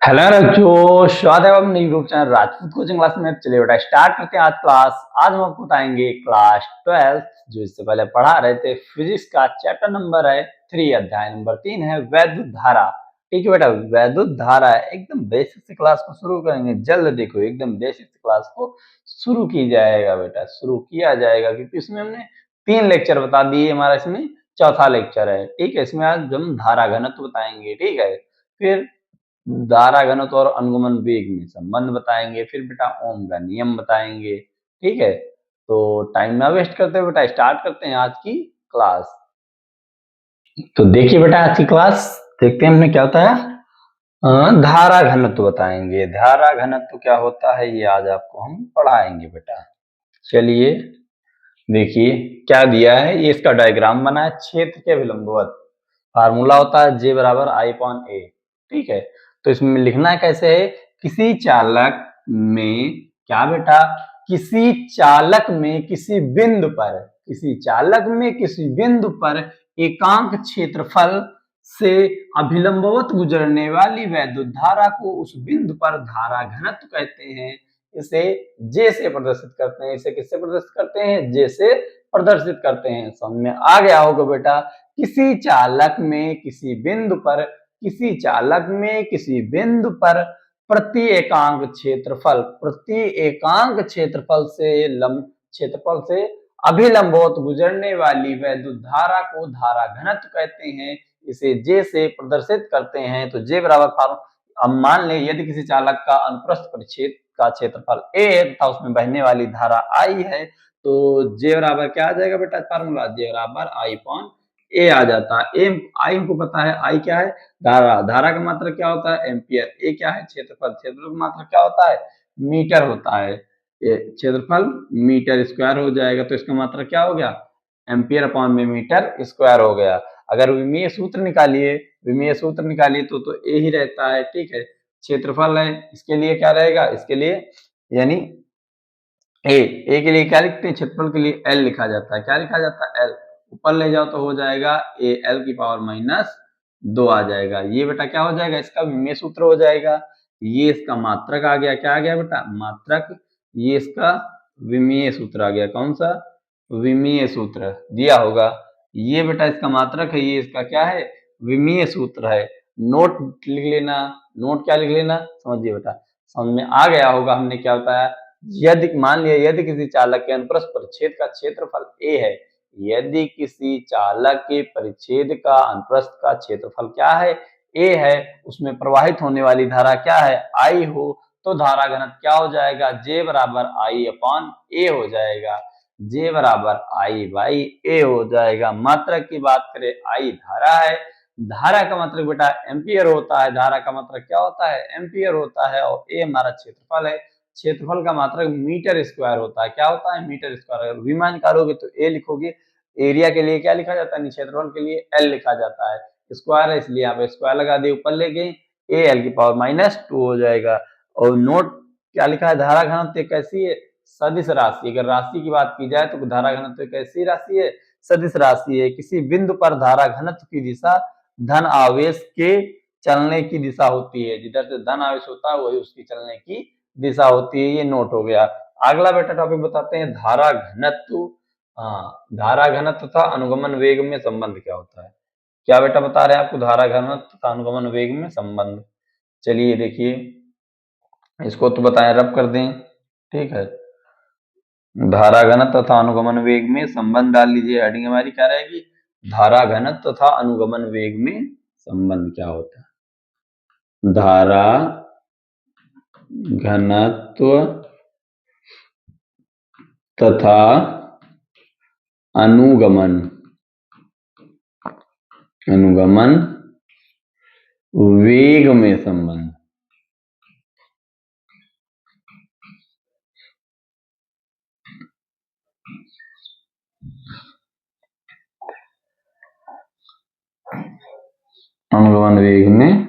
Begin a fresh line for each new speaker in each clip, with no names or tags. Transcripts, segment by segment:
Hello बच्चों, स्वागत है आपका अपने YouTube channel Rajput coaching class में। चलिए बेटा स्टार्ट करते हैं आज क्लास। आज हम आपको बताएंगे क्लास 12 जो इससे पहले पढ़ा रहे थे फिजिक्स का चैप्टर नंबर है 3, अध्याय नंबर 3 है वैद्युत धारा। ठीक है बेटा, वैद्युत धारा है। एकदम बेसिक से क्लास को शुरू करेंगे। जल्द देखो, एकदम बेसिक से क्लास को शुरू की जाएगा बेटा, शुरू किया जाएगा क्योंकि इसमें हमने 3 लेक्चर बता दिए, हमारा इसमें चौथा लेक्चर है। ठीक है, इसमें आज हम धारा घनत्व बताएंगे। ठीक है, फिर धारा घनत्व और अनुगमन वेग में संबंध बताएंगे, फिर बेटा ओम का नियम बताएंगे। ठीक है, तो टाइम ना वेस्ट करते हुए बेटा स्टार्ट करते हैं आज की क्लास। तो देखिए बेटा, आज की क्लास देखते हैं हमने क्या होता है। धारा घनत्व बताएंगे। धारा घनत्व क्या होता है ये आज आपको हम पढ़ाएंगे बेटा। चलिए देखिए क्या दिया है, ये इसका डायग्राम बना है। क्षेत्र के विलंबवत फार्मूला होता है J बराबर I/A। ठीक है, तो इसमें लिखना है कैसे है। किसी चालक में क्या बेटा, किसी चालक में किसी बिंदु पर, किसी चालक में किसी बिंदु पर एकांक क्षेत्रफल से अभिलंबवत गुजरने वाली वैद्युत धारा को उस बिंदु पर धारा घनत्व कहते हैं। इसे J से प्रदर्शित करते हैं। इसे किससे प्रदर्शित करते हैं? J से प्रदर्शित करते हैं। समझ में आ गया होगा बेटा। किसी चालक में किसी बिंदु पर, किसी चालक में किसी बिंदु पर प्रति एकांक क्षेत्रफल, प्रति एकांक क्षेत्रफल से अभिलंबवत गुजरने वाली वैद्युत धारा को धारा घनत्व कहते हैं। इसे J से प्रदर्शित करते हैं। तो J बराबर, अब मान ले यदि किसी चालक का अनुप्रस्थ परिच्छेद का क्षेत्रफल A है तथा उसमें बहने वाली धारा I है, तो J बराबर क्या आ जाएगा बेटा? फार्मूला J बराबर I/A आ जाता है। I हमको पता है, I क्या है? धारा। धारा का मात्रक क्या होता है? एम्पियर। A क्या है? क्षेत्रफल। क्षेत्रफल का मात्रक क्या होता है? मीटर होता है। क्षेत्रफल मीटर स्क्वायर हो जाएगा, तो इसका मात्रक क्या हो गया? एम्पियर अपॉन में मीटर स्क्वायर हो गया। अगर विमीय सूत्र निकालिए, विमीय सूत्र निकालिए तो ए ही रहता है। ठीक है, क्षेत्रफल है, इसके लिए क्या रहेगा? इसके लिए यानी ए के लिए क्या लिखते हैं? क्षेत्रफल के लिए एल लिखा जाता है। क्या लिखा जाता है? एल। ऊपर ले जाओ तो हो जाएगा ए एल की पावर -2 आ जाएगा। ये बेटा क्या हो जाएगा? इसका विमीय सूत्र हो जाएगा। ये इसका मात्रक आ गया। क्या आ गया बेटा? मात्रक। ये इसका विमीय सूत्र आ गया। कौन सा? विमीय सूत्र दिया होगा। ये बेटा इसका मात्रक है, ये इसका क्या है? विमीय सूत्र है। नोट लिख लेना। नोट क्या लिख लेना? समझिए बेटा, समझ में आ गया होगा हमने क्या बताया। यदि मान लिया, यदि किसी चालक के अनुप्रस्थ परिच्छेद का क्षेत्रफल A है, यदि किसी चालक के परिच्छेद का अनुप्रस्थ का क्षेत्रफल क्या है? A है, उसमें प्रवाहित होने वाली धारा क्या है? I हो, तो धारा घनत्व क्या हो जाएगा? J बराबर I/A हो जाएगा। J बराबर I/A हो जाएगा। मात्रक की बात करें, I धारा है। धारा का मात्रक बेटा एम्पियर होता है। धारा का मात्रक क्या होता है? एम्पियर होता है। और A हमारा क्षेत्रफल है। क्षेत्रफल का मात्रक मीटर स्क्वायर होता है। क्या होता है? Metre square. अगर विमा निकालोगे तो ए लिखोगे। एरिया के लिए क्या लिखा जाता है? क्षेत्रफल के लिए एल लिखा जाता है। स्क्वायर है इसलिए यहाँ पे स्क्वायर लगा दिए, ऊपर ले गए, ए एल की पावर -2 हो जाएगा। और नोट क्या लिखा है? धारा घनत्व कैसी है? सदिश राशि। अगर राशि की बात की जाए तो धारा घनत्व कैसी राशि है? सदिश राशि है। किसी बिंदु पर धारा घनत्व की दिशा धन आवेश के चलने की दिशा होती है। जिधर से धन आवेश होता है वही उसकी चलने की दिशा होती है। ये नोट हो गया। अगला बेटा टॉपिक बताते हैं धारा घनत्व। धारा घनत्व तथा अनुगमन वेग में संबंध क्या होता है? क्या बेटा बता रहे हैं आपको? धारा घनत्व तथा अनुगमन वेग में संबंध। चलिए देखिए, इसको तो बताएं, रब कर दें। ठीक है, धारा घनत्व तथा अनुगमन वेग में संबंध डाल लीजिए। हेडिंग हमारी क्या रहेगी? धारा घनत्व तथा अनुगमन वेग में संबंध क्या होता है? धारा घनत्व तथा अनुगमन वेग में संबंध। अनुगमन वेग में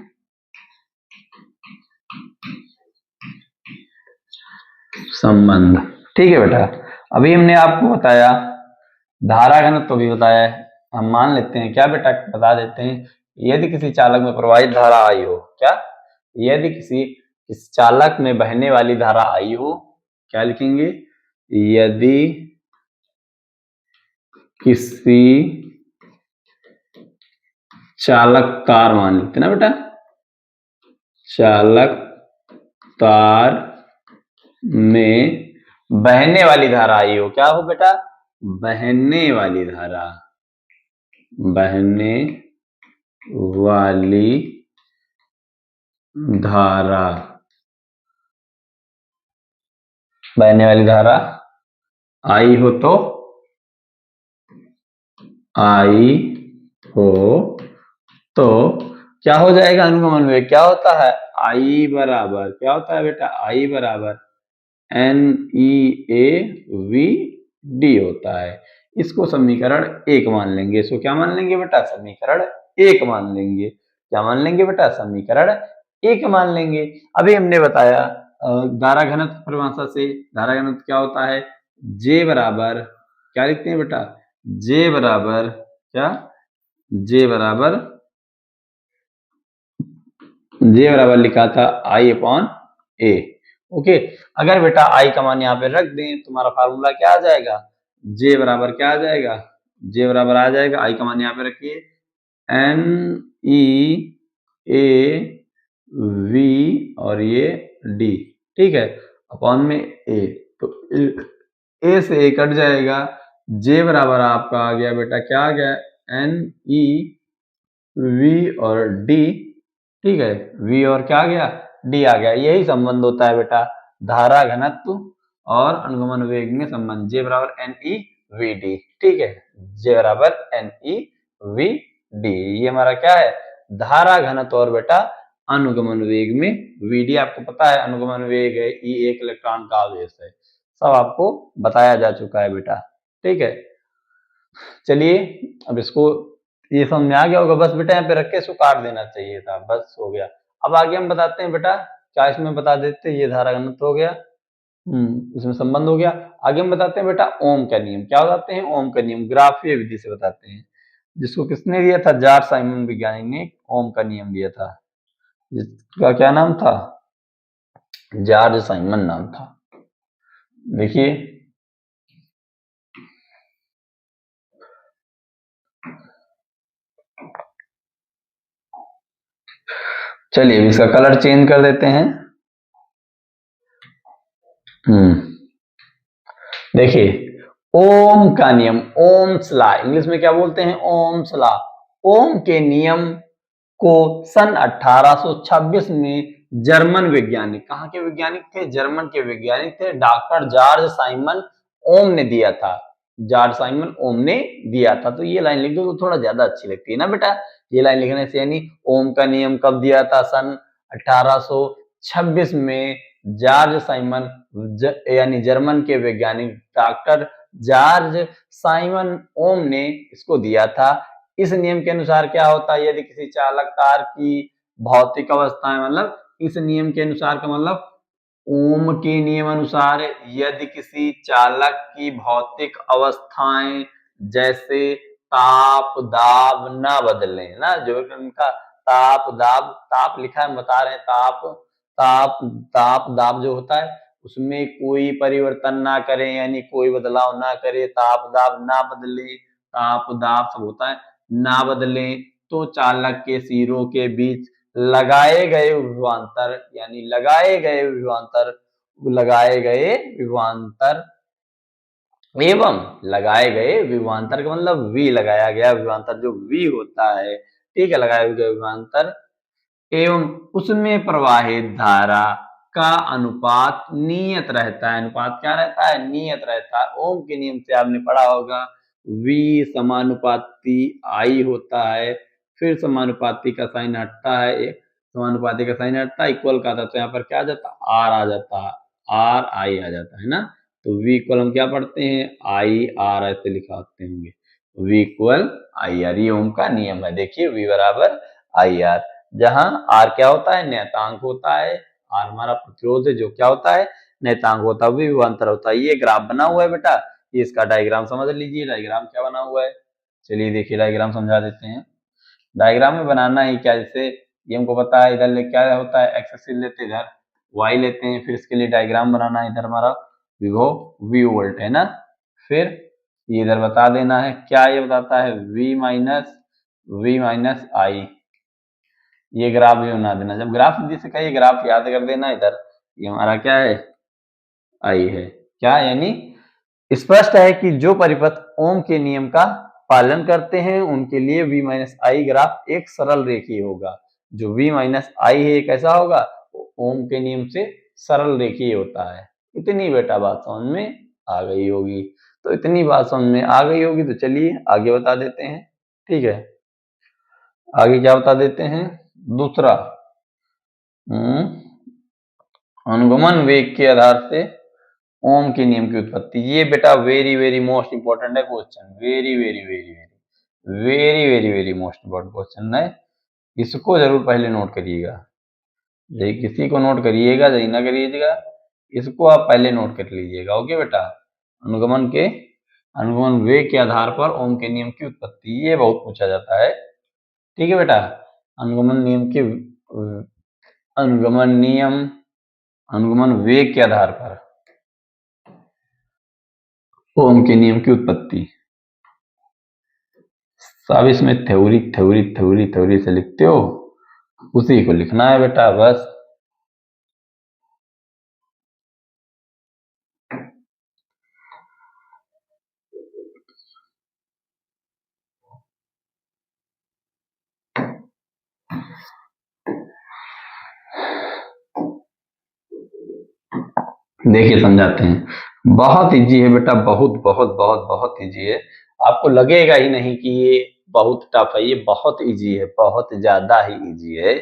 संबंध। ठीक है बेटा, अभी हमने आपको बताया धारा घनत्व तो भी बताया है। हम मान लेते हैं क्या बेटा, बता देते हैं, यदि किसी चालक में प्रवाहित धारा आई हो, क्या यदि किसी इस चालक में बहने वाली धारा आई हो, क्या लिखेंगे, यदि किसी चालक तार, मान लेते ना बेटा, चालक तार में बहने वाली धारा आई हो, क्या हो बेटा, बहने वाली धारा, बहने वाली धारा, बहने वाली धारा आई हो तो, आई हो तो क्या हो जाएगा, अनुगमन वेग क्या होता है, आई बराबर, क्या होता है बेटा, आई बराबर NEAV होता है। इसको समीकरण 1 मान लेंगे। इसको क्या मान लेंगे बेटा, समीकरण 1 मान लेंगे। क्या मान लेंगे बेटा, समीकरण 1 मान लेंगे। अभी हमने बताया धारा घनत्व परिभाषा से धारा घनत्व क्या होता है, J बराबर, क्या लिखते हैं बेटा, J बराबर क्या, J बराबर लिखा था I/A। ओके, अगर बेटा I का मान यहाँ पे रख दें तो हमारा फार्मूला क्या आ जाएगा, J बराबर क्या आ जाएगा, J बराबर आ जाएगा, I का मान यहाँ पे रखिए NEAV और ये D, ठीक है, अपॉन में A, तो A से A कट जाएगा, J बराबर आपका आ गया बेटा, क्या आ गया, NEV और D, ठीक है, V और क्या आ गया, D आ गया। यही संबंध होता है बेटा धारा घनत्व और अनुगमन वेग में संबंध, J बराबर NEVD, ठीक है, J बराबर NEVD, ये हमारा क्या है, धारा घनत्व और बेटा अनुगमन वेग में VD आपको पता है, अनुगमन वेग है E एक इलेक्ट्रॉन का आवेश है, सब आपको बताया जा चुका है बेटा, ठीक है। चलिए अब इसको, ये समझ में आ गया होगा, बस बेटा यहाँ पे रख के इसको काट देना चाहिए था, बस हो गया। अब आगे हम बताते हैं बेटा, क्या इसमें बता देते हैं, ये धारा घनत्व हो गया, इसमें संबंध हो गया। आगे हम बताते हैं बेटा ओम का नियम, क्या बताते हैं, ओम का नियम ग्राफीय विधि से बताते हैं, जिसको किसने दिया था, जॉर्ज साइमन वैज्ञानिक ने ओम का नियम दिया था, जिसका क्या नाम था, जॉर्ज साइमन नाम था। देखिए चलिए इसका कलर चेंज कर देते हैं। देखिए ओम का नियम, ओम्स लॉ, इंग्लिश में क्या बोलते हैं, ओम्स लॉ। ओम के नियम को सन 1826 में जर्मन वैज्ञानिक, कहाँ के वैज्ञानिक थे, जर्मन के वैज्ञानिक थे, डॉक्टर जॉर्ज साइमन ओम ने दिया था, जॉर्ज साइमन ओम ने दिया था। तो ये लाइन लिख दो तो थोड़ा ज्यादा अच्छी लगती है ना बेटा, ये लाइन लिखने से, यानी ओम का नियम कब दिया था, सन 1826 में जॉर्ज साइमन यानी जर्मन के वैज्ञानिक डॉक्टर जॉर्ज साइमन ओम ने इसको दिया था। इस नियम के अनुसार क्या होता है, यदि किसी चालक तार की भौतिक अवस्थाएं, मतलब इस नियम के अनुसार का मतलब ओम के नियम अनुसार यदि किसी चालक की भौतिक अवस्थाएं जैसे ताप दाब ना बदले ना, जो उनका ताप दाब, ताप लिखा है बता रहे हैं, ताप ताप ताप दाब जो होता है उसमें कोई परिवर्तन ना करें, यानी कोई बदलाव ना करे, ताप दाब ना बदले, ताप दाब सब होता है ना बदले, तो चालक के सिरों के बीच लगाए गए विभवांतर, यानी लगाए गए विभवांतर एवं लगाए गए विभवांतर का मतलब V लगाया गया विभवांतर, जो V होता है, ठीक है, लगाए गए विभवांतर एवं उसमें प्रवाहित धारा का अनुपात नियत रहता है। अनुपात क्या रहता है, नियत रहता है। ओम के नियम से आपने पढ़ा होगा V समानुपाती I होता है, फिर समानुपाती का साइन हटता है, समानुपाती का साइन हटता है, इक्वल का आता, तो यहाँ पर क्या आ जाता है, R आ जाता है, R I आ जाता है ना। तो V इक्वल हम क्या पढ़ते हैं, I R ऐसे लिखा होते होंगे, V इक्वल I R, ये ओम का नियम है। देखिए V बराबर I R, जहां R क्या होता है, नियतांक होता है, R हमारा प्रतिरोध है जो क्या होता है, नियतांक होता है, विभवांतर होता है। ये ग्राफ बना हुआ है बेटा, ये इसका डायग्राम समझ लीजिए, डायग्राम क्या बना हुआ है, चलिए देखिए डायग्राम समझा देते हैं। डायग्राम में बनाना ही क्या, जैसे ये हमको पता है। इधर क्या होता है, एक्स एक्सिस लेते हैं, इधर वाई लेते हैं, फिर इसके लिए डायग्राम बनाना है। इधर हमारा विभव वी वोल्ट है ना, फिर ये इधर बता देना है क्या, ये बताता है वी माइनस आई। ये ग्राफ भी बना देना, जब ग्राफ जिसे कहिए ग्राफ याद कर देना। इधर ये हमारा क्या है, आई है क्या, यानी स्पष्ट है कि जो परिपथ ओम के नियम का पालन करते हैं उनके लिए v माइनस आई ग्राफ एक सरल रेखीय होगा। जो v माइनस आई है कैसा होगा, ओम के नियम से सरल रेखीय होता है। इतनी बेटा बात समझ में आ गई होगी। तो इतनी बात समझ में आ गई होगी, तो चलिए आगे बता देते हैं। ठीक है, आगे क्या बता देते हैं, दूसरा अनुगमन वेग के आधार से ओम के नियम की उत्पत्ति। ये बेटा वेरी वेरी मोस्ट इंपॉर्टेंट है question, very very very very very very very most important question है। इसको जरूर पहले नोट करिएगा, यही किसी को नोट करिएगा, यही ना करिएगा, इसको आप पहले नोट कर लीजिएगा। ओके बेटा, अनुगमन वेग के आधार पर ओम के नियम की उत्पत्ति, ये बहुत पूछा जाता है। ठीक है बेटा, अनुगमन वेग के आधार पर ओम के नियम की उत्पत्ति। सब इसमें थ्योरी थ्योरी थ्योरी थ्योरी से लिखते हो, उसी को लिखना है बेटा बस। देखिए समझाते हैं, बहुत इजी है बेटा, बहुत बहुत बहुत बहुत इजी है। आपको लगेगा ही नहीं कि ये बहुत टफ है, ये बहुत इजी है, बहुत ज्यादा ही इजी है।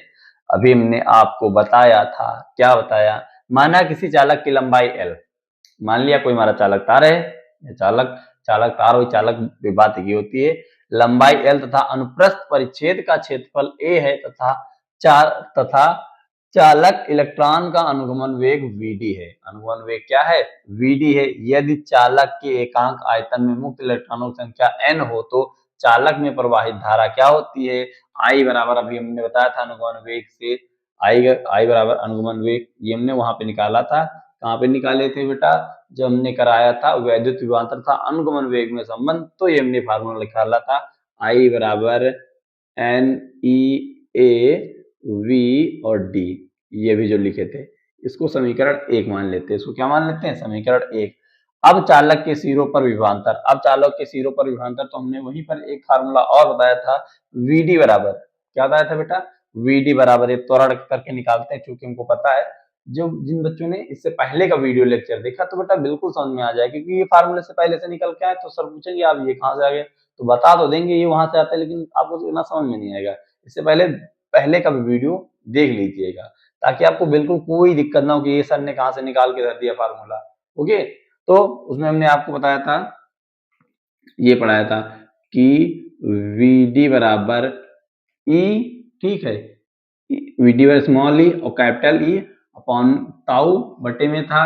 अभी हमने आपको बताया था, क्या बताया, माना किसी चालक की लंबाई l, मान लिया कोई हमारा चालक तार है, चालक चालक तार और चालक बात की होती है, लंबाई l तथा अनुप्रस्थ परिच्छेद का क्षेत्रफल a है तथा चालक इलेक्ट्रॉन का अनुगमन वेग vd है। अनुगमन वेग क्या है, vd है। यदि चालक के एकांक आयतन में मुक्त इलेक्ट्रॉनों की संख्या n हो तो चालक में प्रवाहित धारा क्या होती है, I बराबर, अभी हमने बताया था अनुगमन वेग से, I बराबर अनुगमन वेग, ये हमने वहां पे निकाला था। कहाँ पे निकाले थे बेटा, जब हमने कराया था वैद्युत विभवांतर था अनुगमन वेग में संबंध, तो ये हमने फार्मूला निकाला था, I बराबर NEA V और D, ये भी जो लिखे थे, इसको समीकरण 1 मान लेते हैं। इसको क्या मान लेते हैं, समीकरण 1। अब चालक के सिरों पर विभवांतर, अब चालक के सिरों पर विभवांतर, तो हमने वहीं पर एक फार्मूला और बताया था, VD बराबर, क्या बताया था बेटा, VD बराबर, ये त्वरण करके निकालते हैं, क्योंकि हमको पता है जो जिन बच्चों ने इससे पहले का वीडियो लेक्चर देखा तो बेटा बिल्कुल समझ में आ जाए, क्योंकि ये फार्मूले से पहले से निकल के आए तो सर पूछेंगे आप ये कहाँ से आ गए, तो बता तो देंगे ये वहां से आता है, लेकिन आपको इतना समझ में नहीं आएगा। इससे पहले का भी वीडियो देख लीजिएगा, ताकि आपको बिल्कुल कोई दिक्कत ना हो कि ये सर ने कहाँ से निकाल के धर दिया फार्मूला। ओके, तो उसमें हमने आपको बताया था, ये पढ़ाया था कि VD बराबर E, ठीक है, VD बराबर स्मॉल ई और कैपिटल ई अपॉन ताउ, बटे में था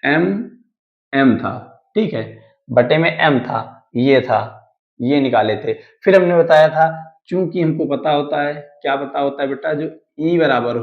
M था, ठीक है, बटे में M था, ये निकाले थे। फिर हमने बताया था, चूंकि हमको पता होता है, क्या पता होता है बेटा, जो E बराबर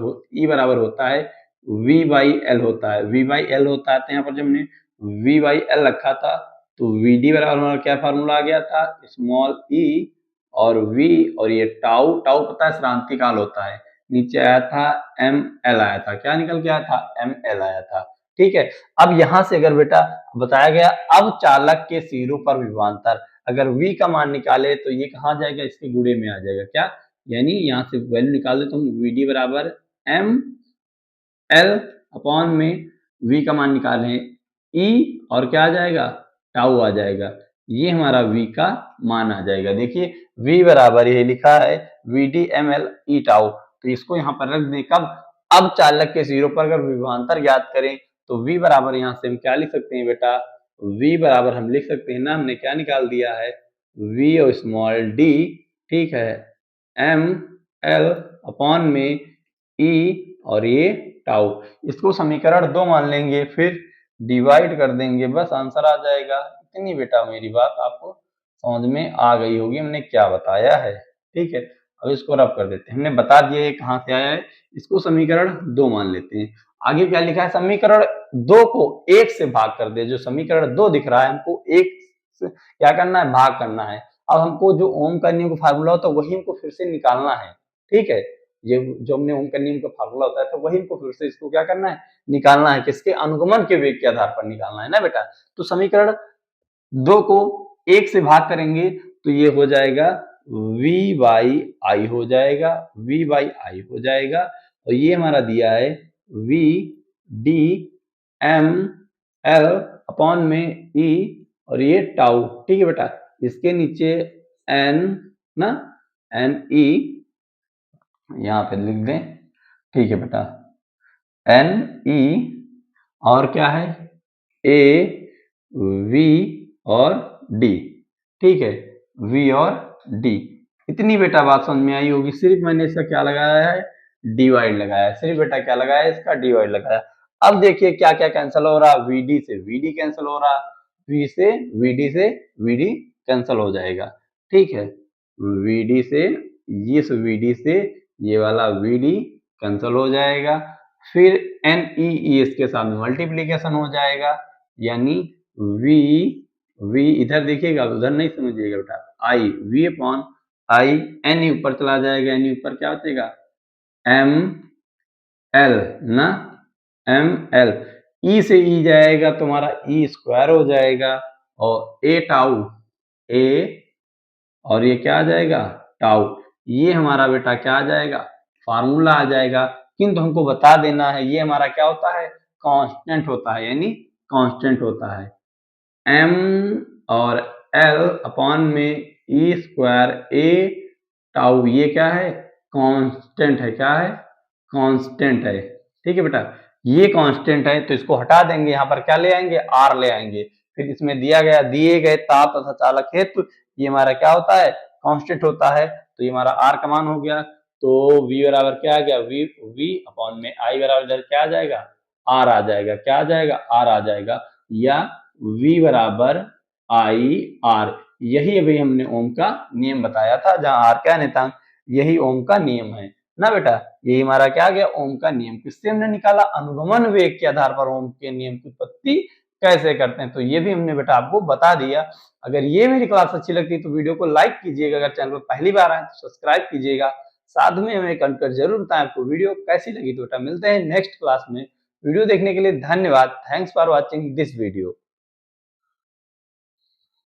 होता है V बाई एल होता है, V बाई एल होता है। तो यहाँ पर जब हमने V बाई एल रखा था तो VD बराबर हमारा क्या फार्मूला आ गया था, स्मॉल e और V, और ये टाउ पता है श्रांति काल होता है, नीचे आया था ML आया था, क्या निकल के आया था, ML आया था। ठीक है, अब यहां से अगर बेटा बताया गया, अब चालक के सिरों पर विभवांतर, अगर V का मान निकाले तो ये कहाँ जाएगा, इसके गुणे में आ जाएगा, क्या, यानी यहाँ से वैल्यू निकाल दे तो हम VD बराबर ML अपॉन में V का मान निकालें E, और क्या आ जाएगा, टाउ आ जाएगा, ये हमारा V का मान आ जाएगा। देखिए V बराबर ये लिखा है VD ML E टाउ, तो इसको यहाँ पर रख दें कब, अब चालक के सिरों पर अगर विभवांतर ज्ञात करें तो V बराबर यहाँ से हम क्या लिख सकते हैं बेटा, V बराबर हम लिख सकते हैं ना, हमने क्या निकाल दिया है, V और स्मॉल d, ठीक है, ML अपॉन में E और ये टाउ, इसको समीकरण 2 मान लेंगे, फिर डिवाइड कर देंगे, बस आंसर आ जाएगा। इतनी बेटा मेरी बात आपको समझ में आ गई होगी, हमने क्या बताया है। ठीक है, अब इसको रब कर देते हैं, हमने बता दिया ये कहाँ से आया है, इसको समीकरण 2 मान लेते हैं। आगे क्या लिखा है, समीकरण 2 को 1 से भाग कर दे, जो समीकरण 2 दिख रहा है हमको 1 से क्या करना है, भाग करना है। अब हमको जो ओम का नियम का फार्मूला होता है वही हमको फिर से निकालना है, ठीक है। ये जो हमने ओम का नियम का फार्मूला होता है तो वही हमको फिर से इसको क्या करना है, निकालना है, किसके, अनुगमन के वेग के आधार पर निकालना है ना बेटा। तो समीकरण 2 को 1 से भाग करेंगे तो ये हो जाएगा v बाई आई हो जाएगा, v बाई आई हो जाएगा, और ये हमारा दिया है v d m l upon में e, और ये टाउ, ठीक है बेटा। इसके नीचे n ना, n e यहाँ पे लिख दें, ठीक है बेटा, n e और क्या है a v और d, ठीक है, v और d। इतनी बेटा बात समझ में आई होगी। सिर्फ मैंने इसका क्या लगाया है, डिवाइड लगाया है, सिर्फ बेटा क्या लगाया है, इसका डिवाइड लगाया। अब देखिए क्या क्या कैंसिल हो रहा है, vd से vd कैंसिल हो रहा, v से vd कैंसिल हो जाएगा, ठीक है। vd से इस vd से ये वाला vd कैंसिल हो जाएगा, फिर ne इसके साथ मल्टीप्लीकेशन हो जाएगा, यानी v इधर देखिएगा, उधर नहीं समझिएगा बेटा, i v upon I, n ऊपर चला जाएगा, n ऊपर क्या बचेगा, m l ना, m l, e से e जाएगा तुम्हारा e स्क्वायर हो जाएगा, और a टाउ a, और ये क्या आ जाएगा, टाउ। ये हमारा बेटा क्या आ जाएगा, फार्मूला आ जाएगा। किंतु हमको बता देना है ये हमारा क्या होता है, कांस्टेंट होता है, यानी कांस्टेंट होता है। m और l अपॉन में e स्क्वायर a टाउ, ये क्या है, कांस्टेंट है, क्या है, कांस्टेंट है, ठीक है बेटा। ये कांस्टेंट है तो इसको हटा देंगे, यहाँ पर क्या ले आएंगे, r ले आएंगे। फिर इसमें दिए गए ताप तथा चालक हेतु ये हमारा क्या होता है, कांस्टेंट होता है, तो ये हमारा r का मान हो गया। तो v बराबर क्या आ गया, v अपॉन में i बराबर इधर क्या आ जाएगा, r आ जाएगा, क्या आ जाएगा, r आ जाएगा, या v बराबर आई आर। यही अभी हमने ओम का नियम बताया था, जहां आर क्या नेतांक, यही ओम का नियम है ना बेटा। यही हमारा क्या गया, ओम का नियम। किससे हमने निकाला, अनुगमन वेग के आधार पर ओम के नियम की उत्पत्ति कैसे करते हैं, तो ये भी हमने बेटा आपको बता दिया। अगर ये मेरी क्लास अच्छी लगती है तो वीडियो को लाइक कीजिएगा, अगर चैनल पर पहली बार आए तो सब्सक्राइब कीजिएगा, साथ में हमें कमेंट कर जरूर बताएं आपको वीडियो कैसी लगी। तो बेटा मिलते हैं नेक्स्ट क्लास में, वीडियो देखने के लिए धन्यवाद, thanks for watching this video.